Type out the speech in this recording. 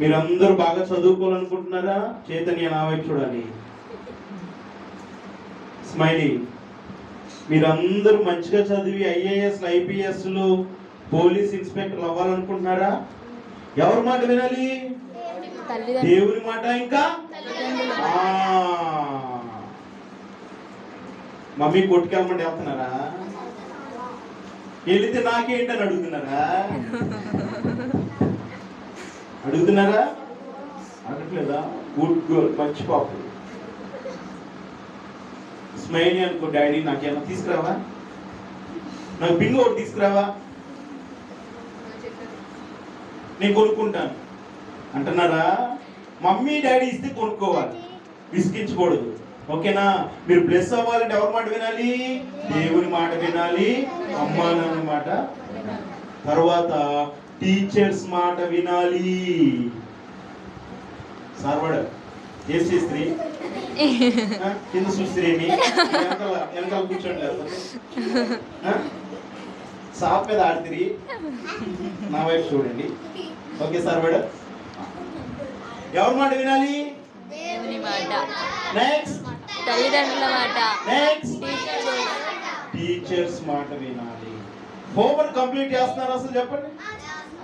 మీరందరూ బాగా చదువుకోవాలనుకుంటున్నారా? చైతన్య నా వైపు చూడాలి. స్మైలీ. మీరందరూ మంచిగా చదివి ఐఏఎస్ ఐపీఎస్లు పోలీస్ ఇన్స్పెక్టర్లు అవ్వాలనుకుంటున్నారా? ఎవరి మాట వినాలి? దేవుని మాట. ఇంకా మమ్మీ కొట్టుకెళ్ళమంటే వెళ్తున్నారా? వెళితే నాకేంటని అడుగుతున్నారా? అడగట్లేదా? గుడ్ గర్ల్, మంచి పాపు. స్మైలీ అనుకో, డాడీ నాకేమన్నా తీసుకురావా, నాకు బింగో ఒకటి తీసుకురావా, నేను కొనుక్కుంటాను అంటున్నారా? మమ్మీ డాడీ ఇస్తే కొనుక్కోవాలి, విసిగించకూడదు. ఓకేనా? మీరు బ్లెస్ అవ్వాలంటే ఎవరి మాట వినాలి? దేవుని మాట వినాలి, అమ్మా నాన్న మాట, తర్వాత టీచర్స్ మాట వినాలి. సర్వడ చేసే స్త్రీ కింద సుస్త్రీని వెనకాల కూర్చోండి, సాప్ మీద ఆడుతుంది. నా వైపు చూడండి. ఓకే సర్వడ. ఎవరి మాట వినాలి? నెక్స్ట్ తల్లిదండ్రుల మాట. నెక్స్ట్ టీచర్స్ మాట వినాలి. హోంవర్క్ కంప్లీట్ చేస్తున్నారు అసలు చెప్పండి.